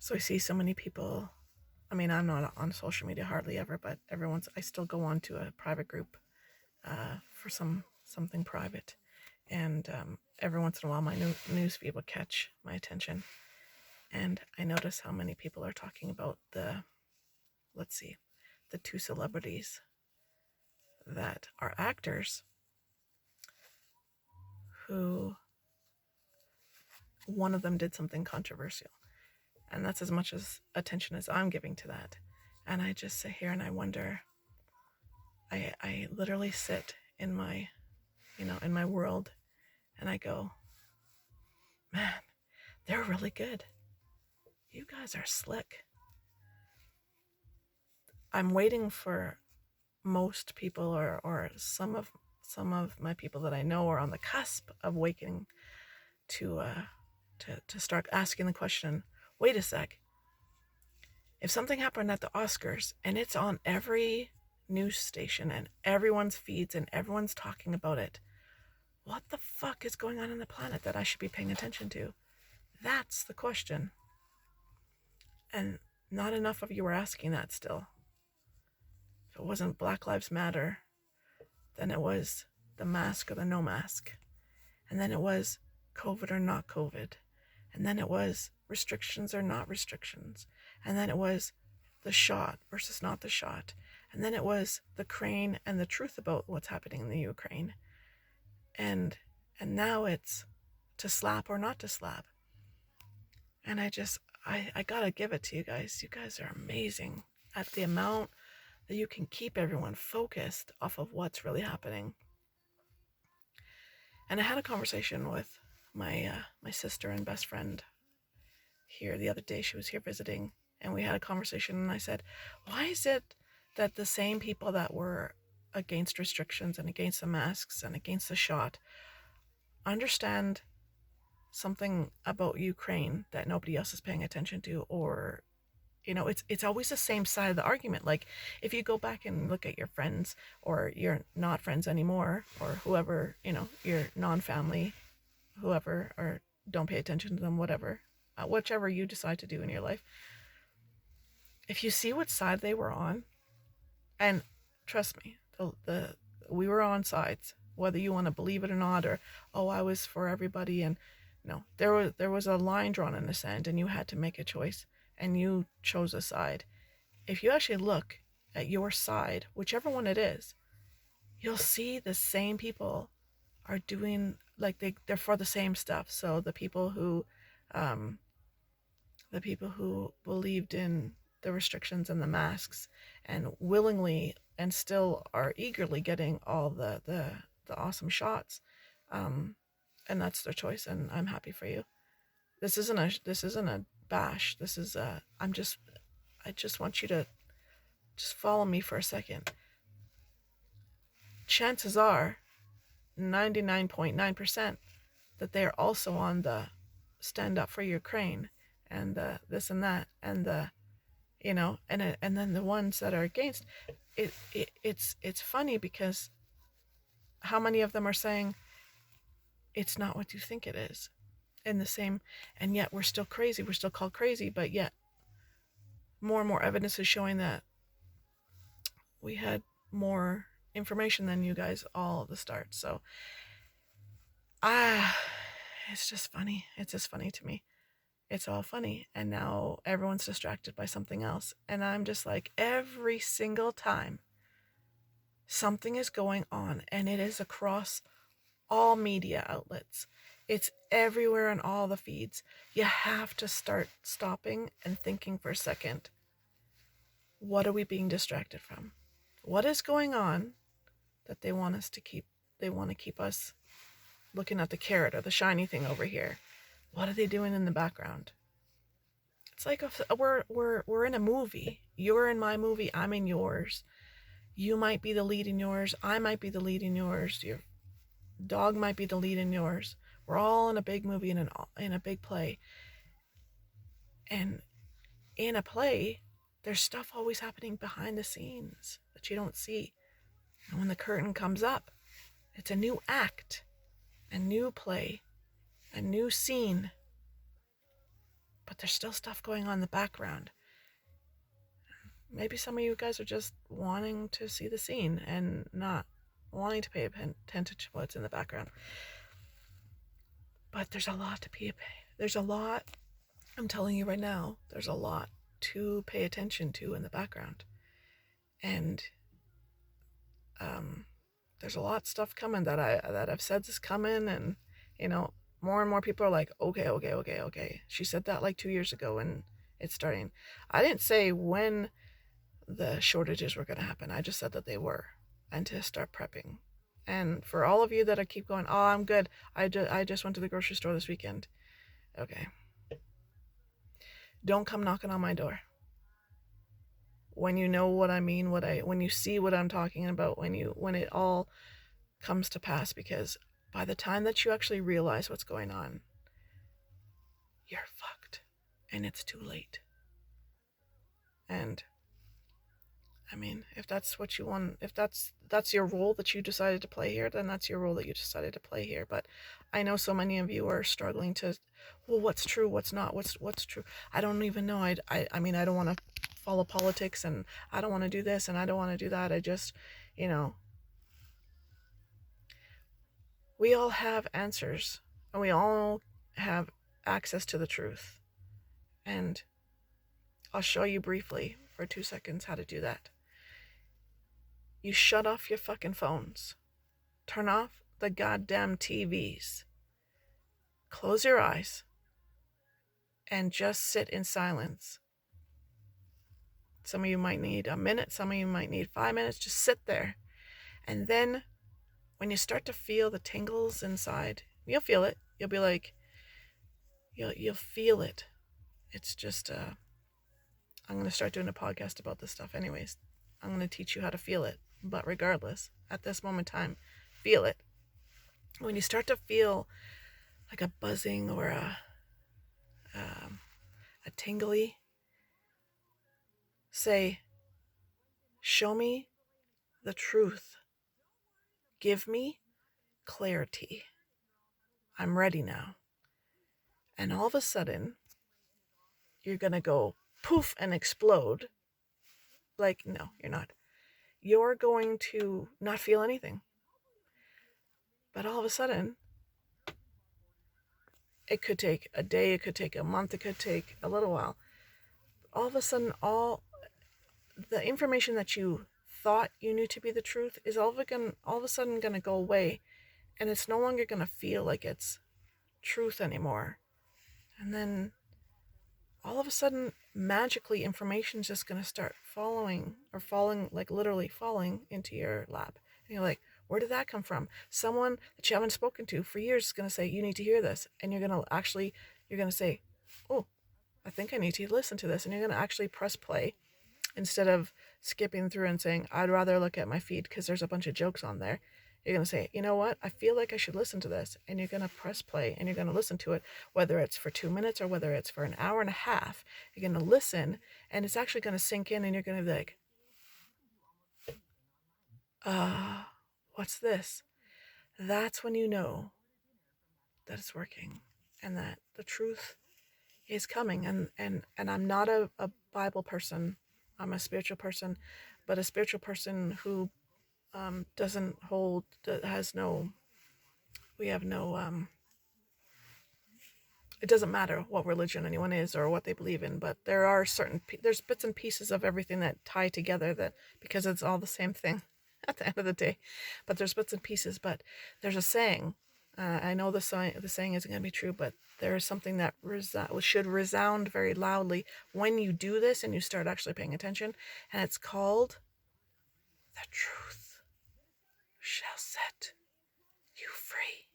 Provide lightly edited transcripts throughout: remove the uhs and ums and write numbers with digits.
So I see so many people. I mean, I'm not on social media hardly ever, but I still go on to a private group for something private. And every once in a while, my news feed will catch my attention. And I notice how many people are talking about let's see, the two celebrities that are actors who one of them did something controversial. And that's as much as attention as I'm giving to that. And I just sit here and I wonder, I literally sit in my, in my world and I go, man, they're really good. You guys are slick. I'm waiting for most people or some of my people that I know are on the cusp of waking to start asking the question, wait a sec, if something happened at the Oscars and it's on every news station and everyone's feeds and everyone's talking about it, what the fuck is going on the planet that I should be paying attention to? That's the question. And not enough of you are asking that still. If it wasn't Black Lives Matter, then it was the mask or the no mask. And then it was COVID or not COVID. And then it was restrictions or not restrictions. And then it was the shot versus not the shot. And then it was the Ukraine and the truth about what's happening in the Ukraine. And now it's to slap or not to slap. And I gotta give it to you guys. You guys are amazing at the amount that you can keep everyone focused off of what's really happening. And I had a conversation with my sister and best friend here the other day. She was here visiting, and we had a conversation, and I said, why is it that the same people that were against restrictions and against the masks and against the shot understand something about Ukraine that nobody else is paying attention to? Or it's always the same side of the argument. Like, if you go back and look at your friends, or you're not friends anymore, or whoever, your non-family, whoever, or don't pay attention to them, whatever, whichever you decide to do in your life, if you see what side they were on, and trust me, we were on sides, whether you want to believe it or not, or, oh, I was for everybody, and no, there was a line drawn in the sand, and you had to make a choice, and you chose a side. If you actually look at your side, whichever one it is, you'll see the same people are doing, like, they're for the same stuff. So the people who believed in the restrictions and the masks, and willingly and still are eagerly getting all the awesome shots, and that's their choice, and I'm happy for you. This isn't a bash. This is I just want you to just follow me for a second. Chances are 99.9% that they are also on the stand up for Ukraine and the this and that, and the and then the ones that are against it's funny, because how many of them are saying it's not what you think it is, in the same, and yet we're still crazy, we're still called crazy, but yet more and more evidence is showing that we had more information than you guys all at the start. So it's just funny. It's just funny to me. It's all funny, and now everyone's distracted by something else, and I'm just like, every single time something is going on, and it is across all media outlets, it's everywhere in all the feeds, you have to start stopping and thinking for a second, what are we being distracted from? What is going on that they want to keep us looking at the carrot or the shiny thing over here? What are they doing in the background? It's like we're in a movie. You're in my movie, I'm in yours. You might be the lead in yours, I might be the lead in yours, your dog might be the lead in yours. We're all in a big movie, in a big play. And in a play, there's stuff always happening behind the scenes that you don't see. And when the curtain comes up, it's a new act, a new play, a new scene. But but there's still stuff going on in the background. Maybe some of you guys are just wanting to see the scene and not wanting to pay attention to what's in the background. But there's a lot to pay. There's a lot, I'm telling you right now, there's a lot to pay attention to in the background. And there's a lot of stuff coming that I've said is coming, and more and more people are like, okay. She said that like 2 years ago, and it's starting. I didn't say when the shortages were going to happen. I just said that they were, and to start prepping. And for all of you that keep going, oh, I'm good, I just went to the grocery store this weekend. Okay. Don't come knocking on my door. When you know what I mean, when you see what I'm talking about, when it all comes to pass, because by the time that you actually realize what's going on, you're fucked, and it's too late. And I mean, if that's what you want, if that's your role that you decided to play here, then that's your role that you decided to play here. But I know so many of you are struggling to, well, what's true, what's not, what's true. I don't even know. I mean, I don't want to follow politics, and I don't want to do this, and I don't want to do that. I just, we all have answers, and we all have access to the truth. And I'll show you briefly for 2 seconds how to do that. You shut off your fucking phones. Turn off the goddamn TVs. Close your eyes and just sit in silence. Some of you might need a minute, some of you might need 5 minutes. Just sit there. And then when you start to feel the tingles inside, you'll feel it. You'll be like, you'll feel it. It's just, I'm going to start doing a podcast about this stuff anyways. I'm going to teach you how to feel it. But regardless, at this moment in time, feel it. When you start to feel like a buzzing or a tingly, say, show me the truth. Give me clarity. I'm ready now. And all of a sudden, you're going to go poof and explode. Like, no, you're not. You're going to not feel anything. But all of a sudden, it could take a day, it could take a month, it could take a little while. All of a sudden, all the information that you thought you knew to be the truth is all of a sudden going to go away, and it's no longer going to feel like it's truth anymore. And then all of a sudden, magically, information is just going to start falling, like literally falling into your lap. And you're like, where did that come from? Someone that you haven't spoken to for years is going to say, you need to hear this. And you're going to say, oh, I think I need to listen to this. And you're going to actually press play instead of skipping through and saying, I'd rather look at my feed because there's a bunch of jokes on there. You're going to say, you know what? I feel like I should listen to this. And you're going to press play and you're going to listen to it, whether it's for 2 minutes or whether it's for an hour and a half. You're going to listen, and it's actually going to sink in, and you're going to be like, what's this? That's when you know that it's working and that the truth is coming. And I'm not a Bible person. I'm a spiritual person, but a spiritual person who doesn't hold, has no, we have no, it doesn't matter what religion anyone is or what they believe in, but there's bits and pieces of everything that tie together, that because it's all the same thing at the end of the day. But there's bits and pieces. But there's a saying, I know the saying isn't going to be true, but there is something that should resound very loudly when you do this and you start actually paying attention, and it's called, the truth shall set you free.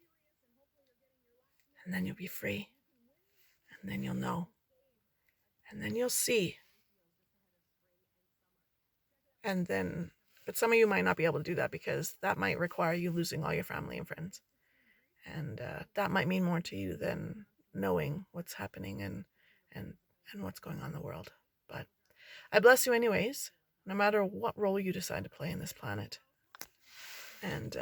And then you'll be free. And then you'll know. And then you'll see. And then, but some of you might not be able to do that because that might require you losing all your family and friends. And that might mean more to you than knowing what's happening and what's going on in the world. But I bless you anyways, no matter what role you decide to play in this planet. And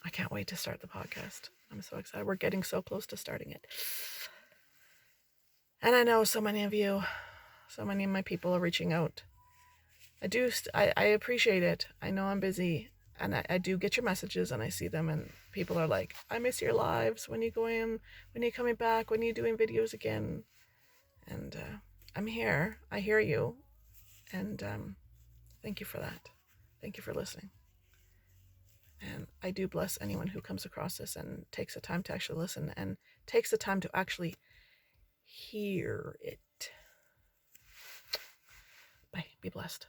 I can't wait to start the podcast. I'm so excited. We're getting so close to starting it. And I know so many of you, so many of my people are reaching out. I appreciate it. I know I'm busy, and I do get your messages, and I see them, and people are like, I miss your lives. When you go in, when you coming back, when you doing videos again? And I'm here. I hear you, and thank you for that. Thank you for listening. And I do bless anyone who comes across this and takes the time to actually listen and takes the time to actually hear it. Bye. Be blessed.